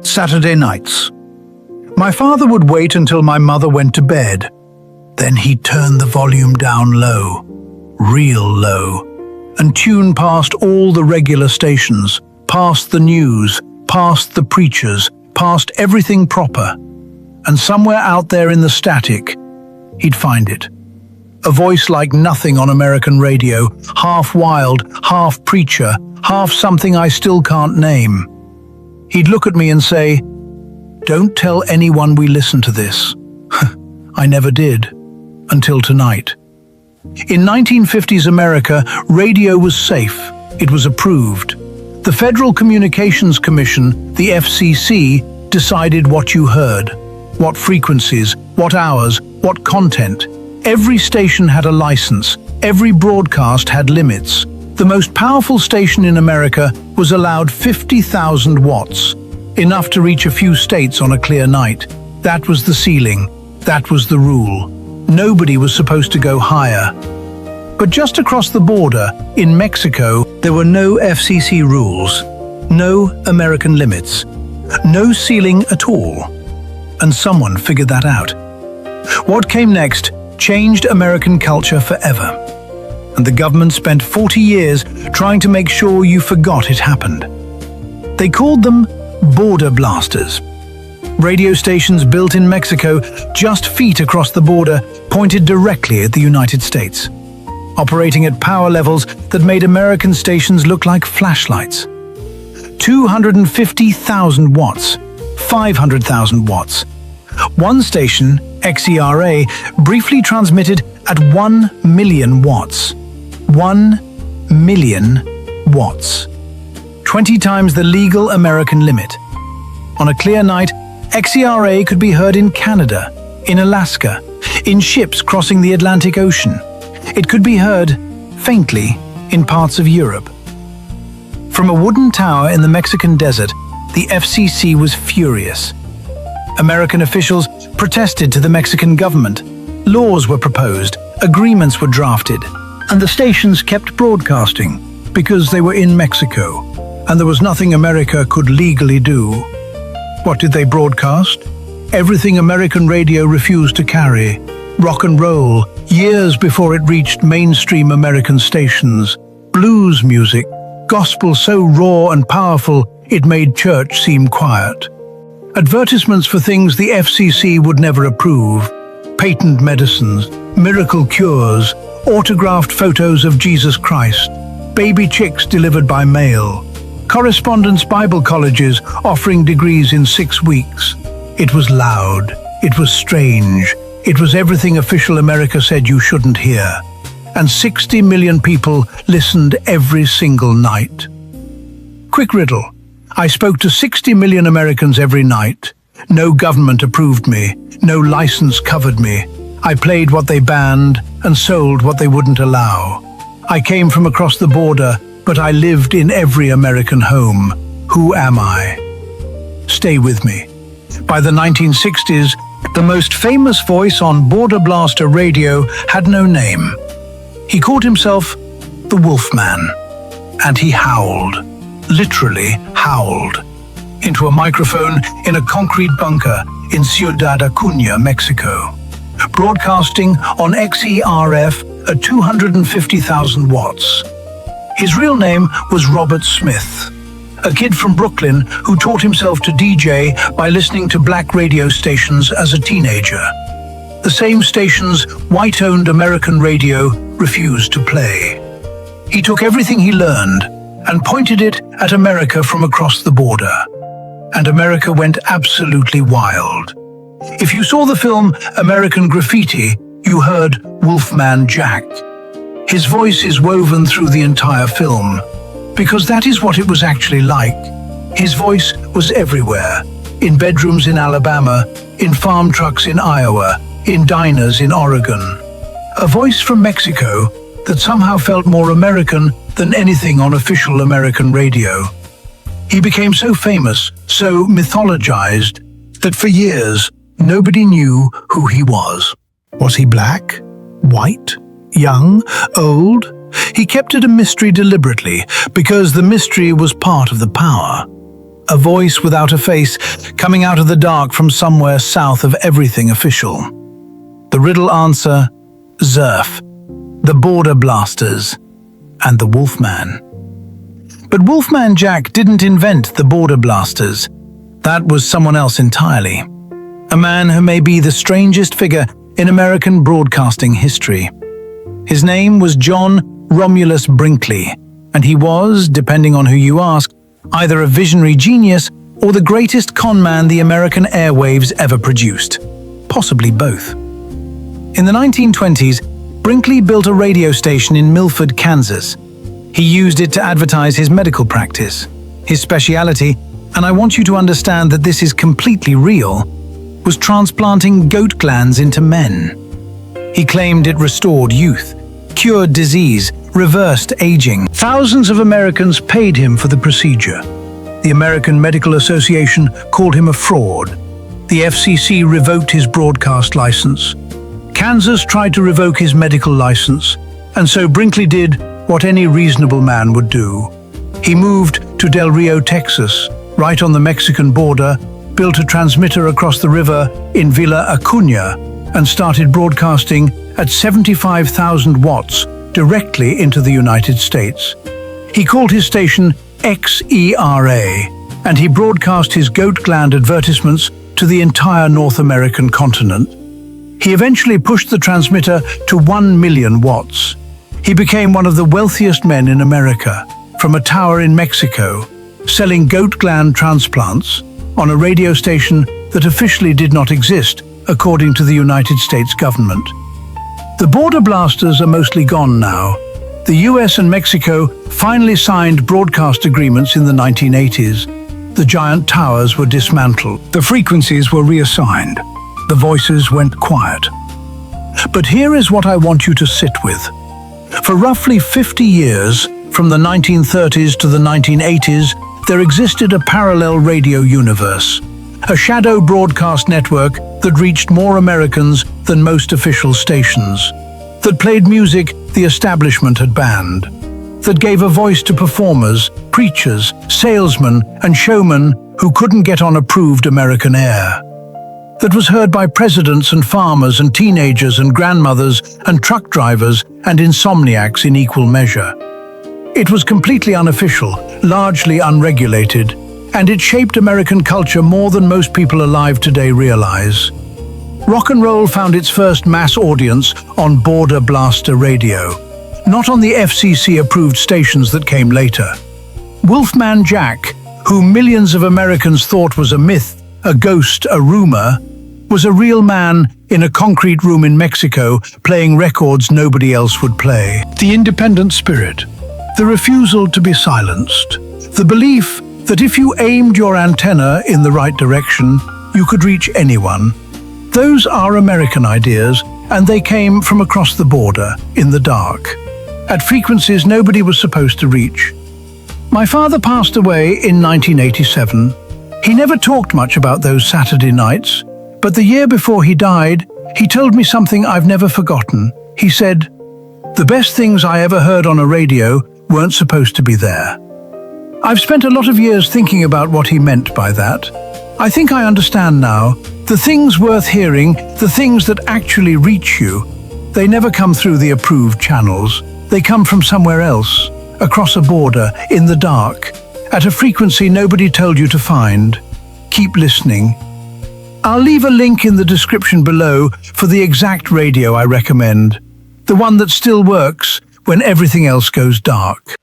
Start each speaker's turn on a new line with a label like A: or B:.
A: Saturday nights. My father would wait until my mother went to bed. Then he'd turn the volume down low, real low, and tune past all the regular stations, past the news, past the preachers, past everything proper. And somewhere out there in the static, he'd find it. A voice like nothing on American radio, half wild, half preacher, half something I still can't name. He'd look at me and say, "Don't tell anyone we listen to this." I never did, until tonight. In 1950s America, radio was safe. It was approved. The Federal Communications Commission, the FCC, decided what you heard, what frequencies, what hours, what content. Every station had a license. Every broadcast had limits. The most powerful station in America was allowed 50,000 watts, enough to reach a few states on a clear night. That was the ceiling. That was the rule. Nobody was supposed to go higher. But just across the border, in Mexico, there were no FCC rules, no American limits, no ceiling at all. And someone figured that out. What came next changed American culture forever. And the government spent 40 years trying to make sure you forgot it happened. They called them border blasters. Radio stations built in Mexico, just feet across the border, pointed directly at the United States, operating at power levels that made American stations look like flashlights. 250,000 watts, 500,000 watts. One station, XERF, briefly transmitted at 1 million watts. 1 million watts. 20 times the legal American limit. On a clear night, XERF could be heard in Canada, in Alaska, in ships crossing the Atlantic Ocean. It could be heard, faintly, in parts of Europe. From a wooden tower in the Mexican desert, the FCC was furious. American officials protested to the Mexican government. Laws were proposed, agreements were drafted, and the stations kept broadcasting because they were in Mexico, and there was nothing America could legally do. What did they broadcast? Everything American radio refused to carry. Rock and roll, years before it reached mainstream American stations. Blues music, gospel so raw and powerful it made church seem quiet. Advertisements for things the FCC would never approve. Patent medicines, miracle cures, autographed photos of Jesus Christ, baby chicks delivered by mail, correspondence Bible colleges offering degrees in 6 weeks. It was loud, it was strange, it was everything official America said you shouldn't hear. And 60 million people listened every single night. Quick riddle. I spoke to 60 million Americans every night. No government approved me, no license covered me. I played what they banned and sold what they wouldn't allow. I came from across the border, but I lived in every American home. Who am I? Stay with me. By the 1960s, the most famous voice on Border Blaster radio had no name. He called himself the Wolfman, and he howled, literally howled, into a microphone in a concrete bunker in Ciudad Acuña, Mexico, broadcasting on XERF at 250,000 watts. His real name was Robert Smith, a kid from Brooklyn who taught himself to DJ by listening to black radio stations as a teenager. The same stations white-owned American radio refused to play. He took everything he learned and pointed it at America from across the border. And America went absolutely wild. If you saw the film American Graffiti, you heard Wolfman Jack. His voice is woven through the entire film, because that is what it was actually like. His voice was everywhere, in bedrooms in Alabama, in farm trucks in Iowa, in diners in Oregon. A voice from Mexico that somehow felt more American than anything on official American radio. He became so famous, so mythologized, that for years, nobody knew who he was. Was he black? White? Young? Old? He kept it a mystery deliberately, because the mystery was part of the power. a voice without a face coming out of the dark from somewhere south of everything official. The riddle answer: XERF, the Border Blasters, and the Wolfman. But Wolfman Jack didn't invent the Border Blasters. That was someone else entirely. A man who may be the strangest figure in American broadcasting history. His name was John Romulus Brinkley, and he was, depending on who you ask, either a visionary genius or the greatest conman the American airwaves ever produced. Possibly both. In the 1920s, Brinkley built a radio station in Milford, Kansas. He used it to advertise his medical practice. His speciality, and I want you to understand that this is completely real, was transplanting goat glands into men. He claimed it restored youth, cured disease, reversed aging. Thousands of Americans paid him for the procedure. The American Medical Association called him a fraud. The FCC revoked his broadcast license. Kansas tried to revoke his medical license, and so Brinkley did what any reasonable man would do. He moved to Del Rio, Texas, right on the Mexican border, built a transmitter across the river in Villa Acuna, and started broadcasting at 75,000 watts directly into the United States. He called his station XERA, and he broadcast his goat gland advertisements to the entire North American continent. He eventually pushed the transmitter to 1 million watts. He became one of the wealthiest men in America, from a tower in Mexico, selling goat gland transplants on a radio station that officially did not exist, according to the United States government. The Border Blasters are mostly gone now. The US and Mexico finally signed broadcast agreements in the 1980s. The giant towers were dismantled. The frequencies were reassigned. The voices went quiet. But here is what I want you to sit with. For roughly 50 years, from the 1930s to the 1980s, there existed a parallel radio universe, a shadow broadcast network that reached more Americans than most official stations, that played music the establishment had banned, that gave a voice to performers, preachers, salesmen, and showmen who couldn't get on approved American air, that was heard by presidents and farmers and teenagers and grandmothers and truck drivers and insomniacs in equal measure. It was completely unofficial, largely unregulated, and it shaped American culture more than most people alive today realize. Rock and roll found its first mass audience on Border Blaster radio, not on the FCC-approved stations that came later. Wolfman Jack, whom millions of Americans thought was a myth, a ghost, a rumor, was a real man in a concrete room in Mexico playing records nobody else would play. The independent spirit, the refusal to be silenced, the belief that if you aimed your antenna in the right direction, you could reach anyone. Those are American ideas, and they came from across the border, in the dark, at frequencies nobody was supposed to reach. My father passed away in 1987. He never talked much about those Saturday nights, but the year before he died, he told me something I've never forgotten. He said, "The best things I ever heard on a radio weren't supposed to be there." I've spent a lot of years thinking about what he meant by that. I think I understand now. The things worth hearing, the things that actually reach you, they never come through the approved channels. They come from somewhere else, across a border, in the dark, at a frequency nobody told you to find. Keep listening. I'll leave a link in the description below for the exact radio I recommend, the one that still works when everything else goes dark.